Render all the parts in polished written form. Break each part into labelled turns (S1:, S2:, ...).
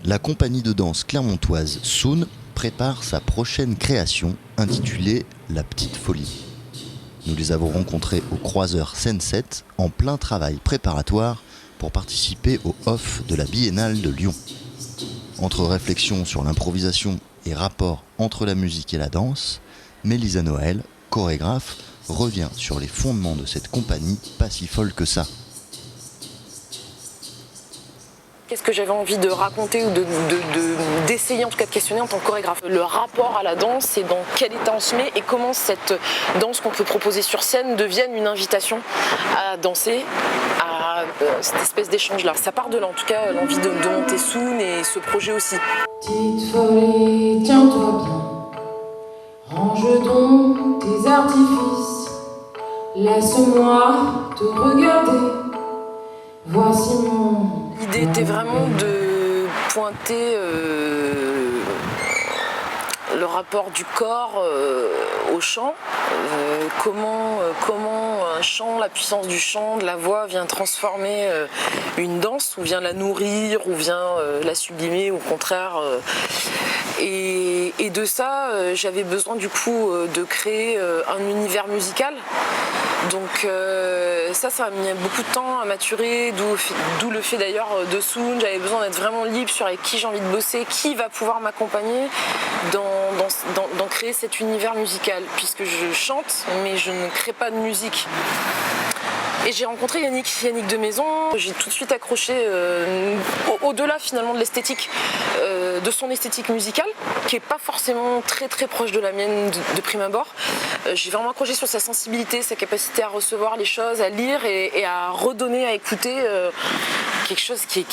S1: La compagnie de danse clermontoise Soun prépare sa prochaine création intitulée La Petite Folie. Nous les avons rencontrés au Croiseur Scène 7 en plein travail préparatoire pour participer au off de la Biennale de Lyon. Entre réflexions sur l'improvisation et rapport entre la musique et la danse, Mélisa Noël, chorégraphe, revient sur les fondements de cette compagnie pas si folle que ça.
S2: Qu'est-ce que j'avais envie de raconter ou d'essayer en tout cas de questionner en tant que chorégraphe? Le rapport à la danse et dans quel état on se met et comment cette danse qu'on peut proposer sur scène devienne une invitation à danser, à cette espèce d'échange-là. Ça part de là en tout cas, l'envie de monter Soun et ce projet aussi.
S3: Petite folie, tiens-toi bien, range donc tes artifices, laisse-moi te regarder, voici mon...
S2: L'idée était vraiment de pointer le rapport du corps au chant, comment un chant, la puissance du chant, de la voix vient transformer une danse, ou vient la nourrir, ou vient la sublimer, au contraire. Et de ça, j'avais besoin du coup de créer un univers musical. Donc ça m'a mis beaucoup de temps à maturer, d'où le fait d'ailleurs de Soun. J'avais besoin d'être vraiment libre sur avec qui j'ai envie de bosser, qui va pouvoir m'accompagner dans créer cet univers musical, puisque je chante mais je ne crée pas de musique. Et j'ai rencontré Yannick de Maison, j'ai tout de suite accroché au-delà finalement de l'esthétique, de son esthétique musicale, qui n'est pas forcément très très proche de la mienne de prime abord. J'ai vraiment accroché sur sa sensibilité, sa capacité à recevoir les choses, à lire et à redonner, à écouter quelque chose qui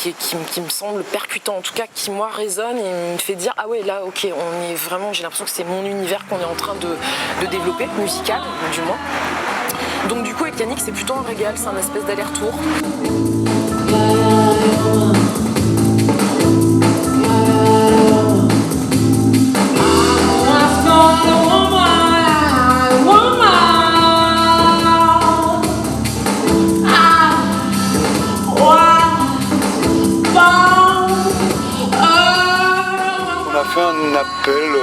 S2: me semble percutant, en tout cas qui moi résonne et me fait dire ah ouais là ok, on est vraiment, j'ai l'impression que c'est mon univers qu'on est en train de développer, musical du moins. Donc du coup avec Yannick c'est plutôt un régal, c'est un espèce d'aller-retour.
S4: On a fait un appel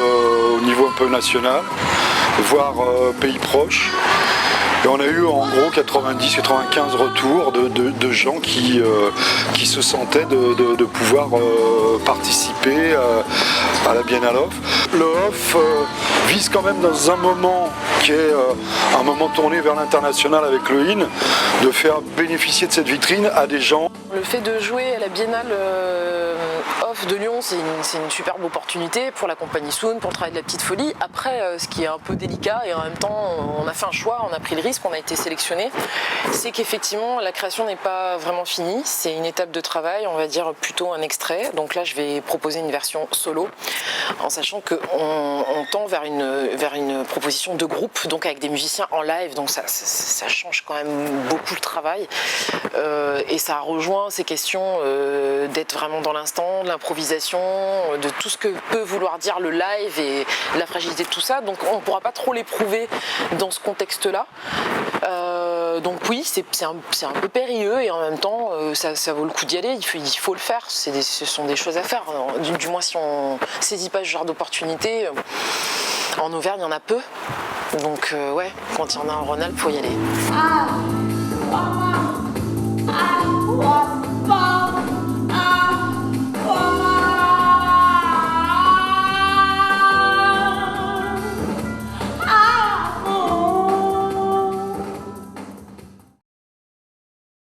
S4: au niveau un peu national, voire pays proches. Et on a eu en gros 90-95 retours de gens qui se sentaient de pouvoir participer à la Biennale Off. Le Off vise quand même dans un moment qui est un moment tourné vers l'international avec le IN, de faire bénéficier de cette vitrine à des gens.
S2: Le fait de jouer à la Biennale Off de Lyon, c'est une superbe opportunité pour la compagnie Soun, pour le travail de la Petite Folie. Après, ce qui est un peu délicat et en même temps, on a fait un choix, on a pris le risque, on a été sélectionné, c'est qu'effectivement, la création n'est pas vraiment finie. C'est une étape de travail, on va dire plutôt un extrait. Donc là, je vais proposer une version solo, en sachant qu'on tend vers une proposition de groupe, donc avec des musiciens en live. Donc ça change quand même beaucoup le travail. Et ça rejoint ces questions d'être vraiment dans l'instant, de l'improvisation, de tout ce que peut vouloir dire le live et la fragilité de tout ça. Donc on ne pourra pas trop l'éprouver dans ce contexte-là. Donc oui, c'est un peu périlleux et en même temps ça vaut le coup d'y aller, il faut le faire, ce sont des choses à faire. Du moins si on ne saisit pas ce genre d'opportunité, en Auvergne il y en a peu. Donc ouais, quand il y en a en Rhône-Alpes, il faut y aller.